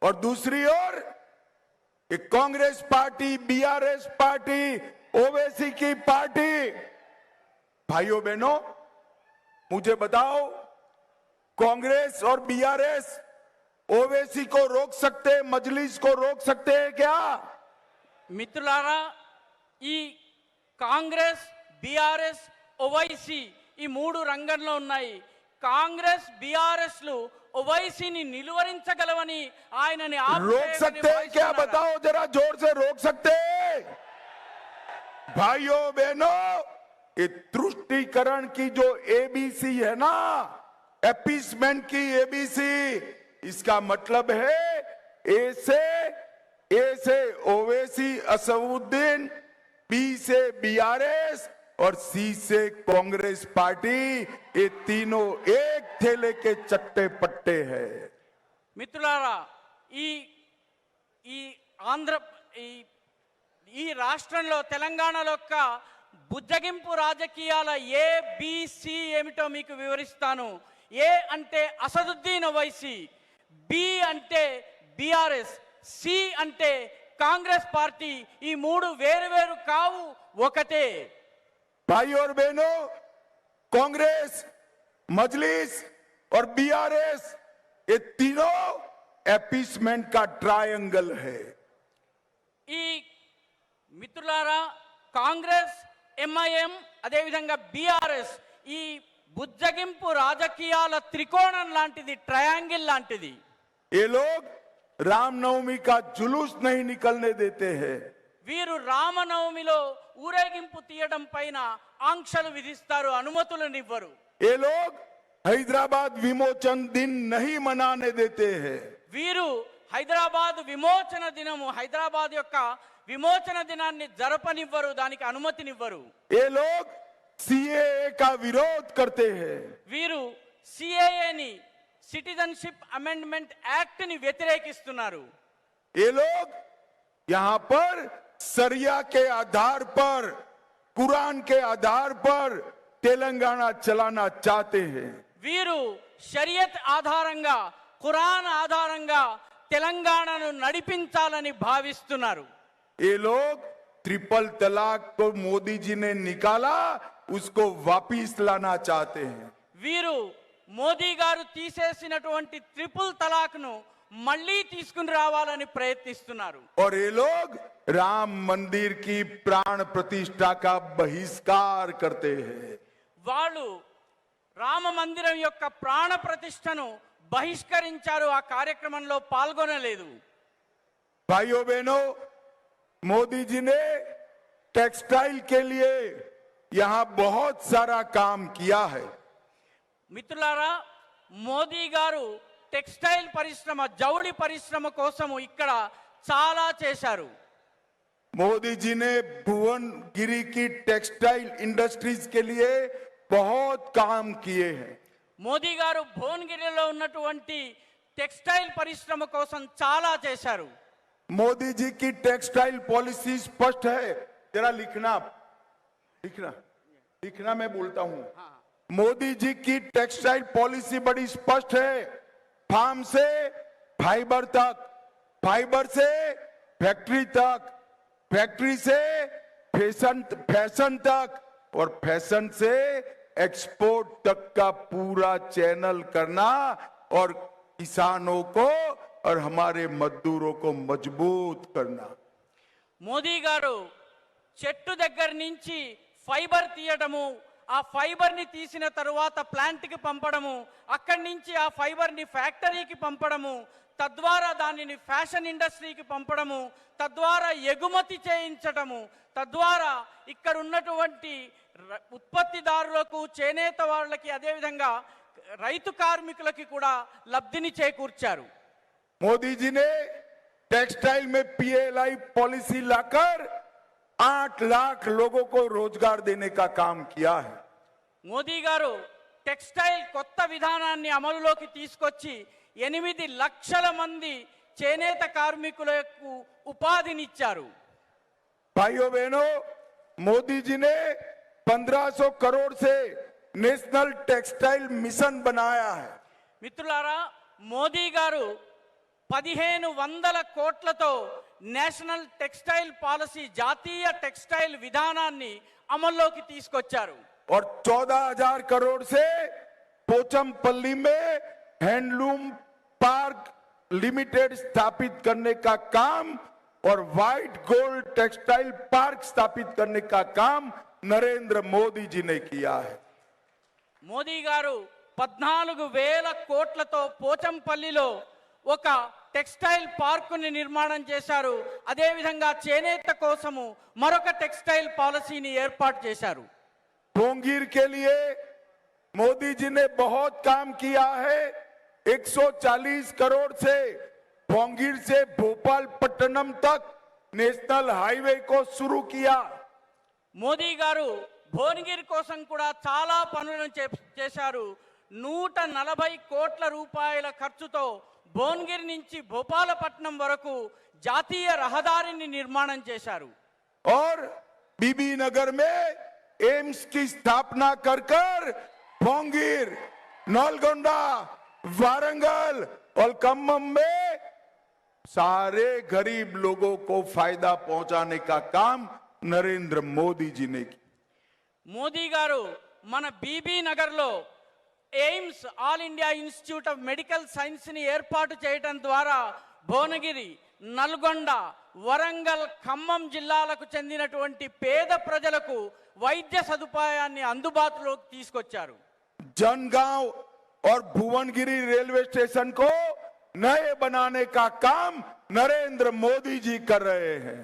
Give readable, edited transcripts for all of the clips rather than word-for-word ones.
और दूसरी ओर कांग्रेस पार्टी, बीआरएस पार्टी, ओवैसी की पार्टी। भाइयों बहनों, मुझे बताओ, कांग्रेस और बीआरएस ओवैसी को रोक सकते, मजलिस को रोक सकते हैं क्या? మిత్రులారా, ఈ కాంగ్రెస్, బీఆర్ఎస్, ఓవైసీ ఈ మూడు రంగంలో ఉన్నాయి. కాంగ్రెస్, బీఆర్ఎస్ లు ఓవైసీని నిలువరించగలవని ఆయనని रोक सकते हैं क्या? बताओ जरा जोर से, रोक सकते हैं? भाइयों बहनों, ये तुष्टीकरण की जो एबीसी है ना, एपीसमेंट की एबीसी, इसका मतलब है ए से ओवैसी असदुद्दीन, बी से बीआरएस और सी से कांग्रेस पार्टी, ये तीनों एक थैले के चट्टे पट्टे हैं। మిత్రులారా, ఈ ఆంధ్ర ఈ రాష్ట్రంలో, తెలంగాణలో యొక్క బుజ్జగింపు రాజకీయాల ఏబిసి ఏమిటో మీకు వివరిస్తాను. ఏ అంటే అసదుద్దీన్ ఓవైసీ, బి అంటే బీఆర్ఎస్, సి అంటే కాంగ్రెస్ పార్టీ. ఈ మూడు వేరు వేరు కావు, ఒకటే. भाइयों और बहनों, कांग्रेस, मजलिस और बीआरएस, ये तीनों एपीसमेंट का ट्रायंगल है। ఈ మిత్రులారా, కాంగ్రెస్, ఎంఐఎం, అదేవిధంగా బీఆర్ఎస్ ఈ బుజ్జగింపు రాజకీయాల త్రికోణం లాంటిది, ట్రయాంగిల్ లాంటిది. ये लोग रामनवमी का जुलूस नहीं निकलने देते हैं। వీరు రామనవమిలో ఊరేగింపు తీయడం పైన ఆంక్షలు విధిస్తారు, అనుమతులనివ్వరు. ये लोग हैदराबाद विमोचन दिन नहीं मनाने देते हैं। వీరు హైదరాబాద్ విమోచన దినము, హైదరాబాద్ యొక్క విమోచన దినాన్ని జరపనివ్వరు, దానికి అనుమతినివ్వరు. ये लोग सीएए का विरोध करते हैं। వీరు సిఏఏని, సిటిజన్షిప్ అమెండ్మెంట్ యాక్ట్ ని వ్యతిరేకిస్తున్నారు. ये लोग यहां पर सरिया के आधार पर, कुरान के आधार पर तेलंगाना चलाना चाहते हैं। వీరు షరియత్ ఆధారంగా, ఖురాన్ ఆధారంగా తెలంగాణను నడిపించాలని భావిస్తున్నారు. ये लोग ट्रिपल तलाक को मोदी जी ने निकाला, उसको वापिस लाना चाहते हैं। వీరు మోదీ గారు తీసేసినటువంటి ట్రిపుల్ తలాక్ ను మళ్ళీ తీసుకుని రావాలని ప్రయత్నిస్తున్నారు. और ये लोग राम मंदिर की प्राण प्रतिष्ठा का बहिष्कार करते हैं। వాళ్ళు రామ మందిరం యొక్క ప్రాణ ప్రతిష్టను బహిష్కరించారు, ఆ కార్యక్రమంలో పాల్గొనలేదు. भाइयों बहनों, मोदी जी ने टेक्सटाइल के लिए यहां बहुत सारा काम किया है। మిత్రులారా, మోదీ గారు టెక్స్టైల్ పరిశ్రమ, జౌళి పరిశ్రమ కోసము ఇక్కడ చాలా చేశారు. मोदी जी ने भुवनगिरी की टेक्सटाइल इंडस्ट्रीज के लिए बहुत काम किए हैं। మోదీ గారు భువనగిరిలో ఉన్నటువంటి టెక్స్టైల్ పరిశ్రమ కోసం చాలా చేశారు. मोदी जी की टेक्सटाइल पॉलिसी स्पष्ट है। जरा लिखना लिखना लिखना, मैं बोलता हूं। मोदी जी की टेक्सटाइल पॉलिसी बड़ी स्पष्ट है। फार्म से फाइबर तक, फाइबर से फैक्ट्री तक, फैक्ट्री से फैशन तक और फैशन से एक्सपोर्ट तक का पूरा चैनल करना और किसानों को और हमारे मजदूरों को मजबूत करना। మోదీ గారు చెట్టు దగ్గర నుంచి ఫైబర్ తీయడము, ఆ ఫైబర్ ని తీసిన తరువాత ప్లాంట్ కి పంపడము, అక్కడి నుంచి ఆ ఫైబర్ ని ఫ్యాక్టరీకి పంపడము, తద్వారా దానిని ఫ్యాషన్ ఇండస్ట్రీకి పంపడము, తద్వారా ఎగుమతి చేయించడము, తద్వారా ఇక్కడ ఉన్నటువంటి ఉత్పత్తిదారులకు, చేనేత వాళ్ళకి, అదేవిధంగా రైతు కార్మికులకి కూడా లబ్ధిని చేకూర్చారు. मोदी जी ने टेक्सटाइल में पीएलआई पॉलिसी लाकर 8 लाख लोगों को रोजगार देने का काम किया है। మోదీ గారు టెక్స్టైల్ కొత్త విధానాన్ని అమలులోకి తీసుకొచ్చి 8 లక్షల మంది చేనేత కార్మికులకు ఉపాధినిచ్చారు. भाइयों बहनों, मोदी जी ने 1500 करोड़ से नेशनल टेक्सटाइल मिशन बनाया है। మిత్రులారా, మోదీ గారు 1500 కోట్లతో నేషనల్ టెక్స్టైల్ పాలసీ, జాతీయ టెక్స్టైల్ విధానాన్ని అమల్లోకి తీసుకొచ్చారు. और 14,000 करोड़ से पोचमपल्ली में हैंडलूम पार्क लिमिटेड स्थापित करने का काम और व्हाइट गोल्ड टेक्सटाइल पार्क स्थापित करने का काम नरेंद्र मोदी जी ने किया है. మోదీ గారు 14,000 కోట్లతో పోచంపల్లిలో ఒక టెక్స్టైల్ పార్కుని నిర్మాణం చేశారు. అదేవిధంగా చేనేత కోసము మరొక టెక్స్టైల్ పాలసీని ఏర్పాటు చేశారు. भोंगीर के लिए मोदी जी ने बहुत काम किया है. 140 करोड़ से भोंगीर से भोपाल पट्टनम तक नेशनल हाईवे को शुरू किया. మోదీ గారు భువనగిరి కోసం కూడా చాలా పనులను చేశారు. 140 కోట్ల రూపాయల ఖర్చుతో భువనగిరి నుంచి భోపాలపట్నం వరకు జాతీయ రహదారిని నిర్మాణం చేశారు. और बीबी नगर में एम्स की स्थापना कर भोंगीर, नलगोंडा, वारंगल और खम्मम में सारे गरीब लोगों को फायदा पहुंचाने का काम नरेंद्र मोदी जी ने किया. మోదీ గారు మన బీబీ నగర్లో AIIMS, all India institute of medical science ని ఏర్పాటు చేయడం ద్వారా భువనగిరి, నల్గొండ, వరంగల్, ఖమ్మం జిల్లాలకు చెందినటువంటి పేద ప్రజలకు వైద్య సదుపాయాన్ని అందుబాటులోకి తీసుకొచ్చారు. जनगांव और भुवनगिरी रेलवे स्टेशन को नए बनाने का काम नरेंद्र मोदी जी कर रहे हैं.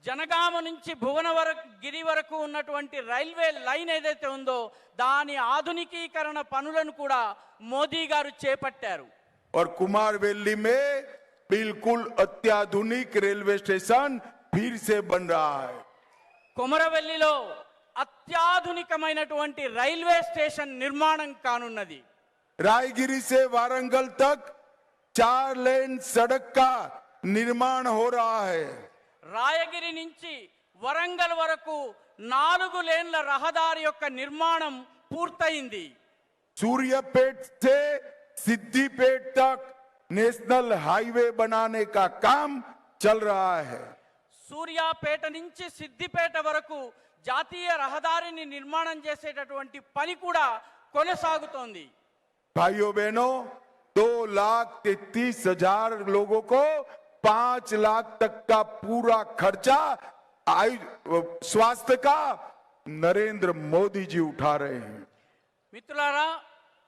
జనగామ నుంచి భువనగిరి వరకు ఉన్నటువంటి రైల్వే లైన్ ఏదైతే ఉందో దాని ఆధునికీకరణ పనులను కూడా మోదీ గారు చేపట్టారు. और कुमारवेली में बिल्कुल अत्याधुनिक रेलवे स्टेशन फिर से बन रहा है. కొమరవెల్లిలో అత్యాధునికమైనటువంటి రైల్వే స్టేషన్ నిర్మాణం కానున్నది. रायगिरी से वारंगल तक 4 लेन सड़क का निर्माण हो रहा है. రాయగిరి నుంచి వరంగల్ వరకు 4 లేన్ల రహదారి యొక్క నిర్మాణం పూర్తయింది. सूर्यपेट से सिद्धिपेट तक नेशनल हाईवे बनाने का काम चल रहा है. సూర్యాపేట నుంచి సిద్దిపేట వరకు జాతీయ రహదారిని నిర్మాణం చేసేటటువంటి పని కూడా కొనసాగుతోంది. भाइयों बहनों, 2,33,000 लोगों को 5 लाख तक का पूरा खर्चा स्वास्थ्य का नरेंद्र मोदी जी उठा रहे हैं. మిత్రులారా,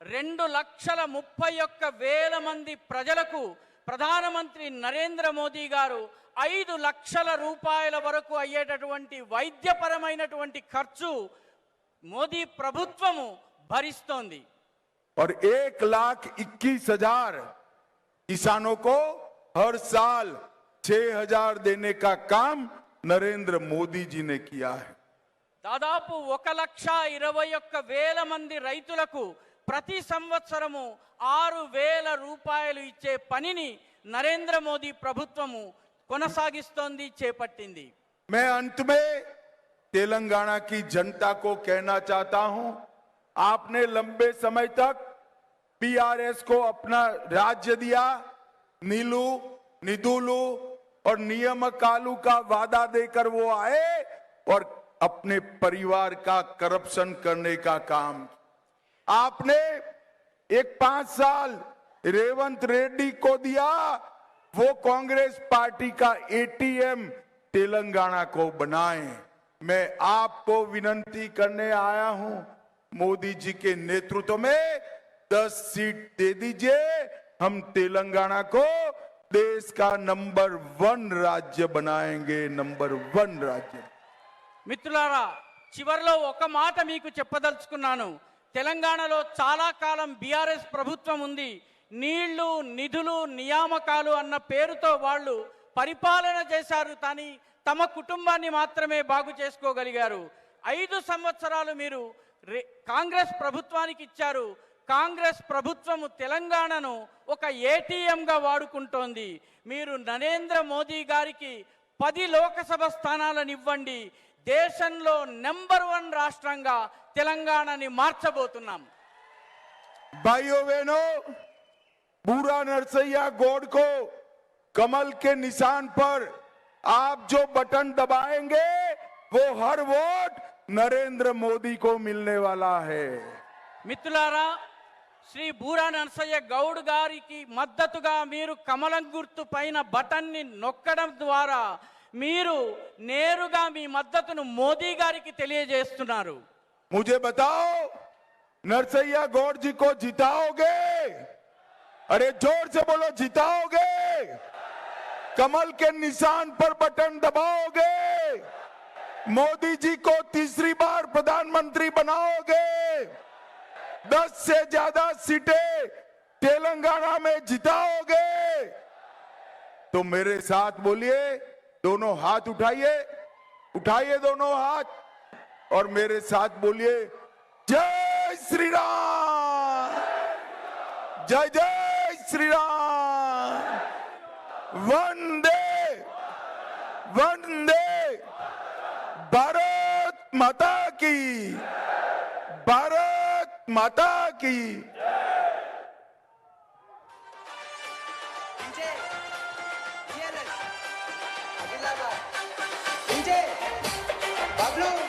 2,31,000 మంది ప్రజలకు ప్రధానమంత్రి నరేంద్ర మోదీ గారు 5 లక్షల రూపాయల వరకు అయ్యేటటువంటి వైద్యపరమైనటువంటి ఖర్చు మోదీ ప్రభుత్వము భరిస్తోంది. और 1,21,000 किसानों को हर साल 6,000 देने का काम नरेंद्र मोदी जी ने किया है. దాదాపు 1,21,000 మంది రైతులకు ప్రతి సంవత్సరము 6,000 రూపాయలు ఇచ్చే పనిని నరేంద్ర మోదీ ప్రభుత్వము కొనసాగిస్తోంది, చేపట్టింది. मैं अंत में तेलंगाना की जनता को कहना चाहता हूं, आपने लंबे समय तक पीआरएस को अपना राज्य दिया. नीलू, निदुलू और नियमकालू का वादा देकर वो आए और अपने परिवार का करप्शन करने का काम. आपने 5 साल रेवंत रेड्डी को दिया, वो कांग्रेस पार्टी का एटीएम तेलंगाना को बनाए. मैं आपको विनती करने आया हूं, मोदी जी के नेतृत्व में 10 सीट दे दीजिए. हम तेलंगाना को देश का नंबर 1 राज्य बनाएंगे. नंबर 1 राज्य. మిత్రులారా, చివర్లో ఒక మాట మీకు చెప్పదలుచుకున్నాను. తెలంగాణలో చాలా కాలం బీఆర్ఎస్ ప్రభుత్వం ఉంది. నీళ్లు, నిధులు, నియామకాలు అన్న పేరుతో వాళ్ళు పరిపాలన చేశారు, కానీ తమ కుటుంబాన్ని మాత్రమే బాగు చేసుకోగలిగారు. 5 సంవత్సరాలు మీరు కాంగ్రెస్ ప్రభుత్వానికి ఇచ్చారు. కాంగ్రెస్ ప్రభుత్వము తెలంగాణను ఒక ఏటీఎంగా వాడుకుంటోంది. మీరు నరేంద్ర మోదీ గారికి 10 లోకసభ స్థానాలను ఇవ్వండి. దేశంలో నెంబర్ 1 రాష్ట్రంగా తెలంగాణని మార్చబోతున్నాం. भाइयों बहनों, पूरा नरसैया गौड़ को कमल के निशान पर आप जो बटन दबाएंगे वो हर वोट नरेंद्र मोदी को मिलने वाला है। మిత్రులారా, శ్రీ బూరా నరసయ్య గౌడ్ గారికి మద్దతుగా మీరు కమలం గుర్తు పైన బటన్ని నొక్కడం ద్వారా మీరు నేరుగా మీ మద్దతును మోదీ గారికి తెలియజేస్తున్నారు। मुझे बताओ, नरसैया गौड़ जी को जिताओगे? अरे जोर से बोलो, जिताओगे? कमल के निशान पर बटन दबाओगे? मोदी जी को तीसरी बार प्रधानमंत्री बनाओगे? 10 से ज्यादा सीटें तेलंगाना में जिताओगे? तो मेरे साथ बोलिए, दोनों हाथ उठाइए, उठाइए दोनों हाथ और मेरे साथ बोलिए, जय श्री राम, जय जय श्री राम, वंदे वंदे भारत माता की, भारत माता की। DJ, fearless, Adilabad. DJ, Bablu.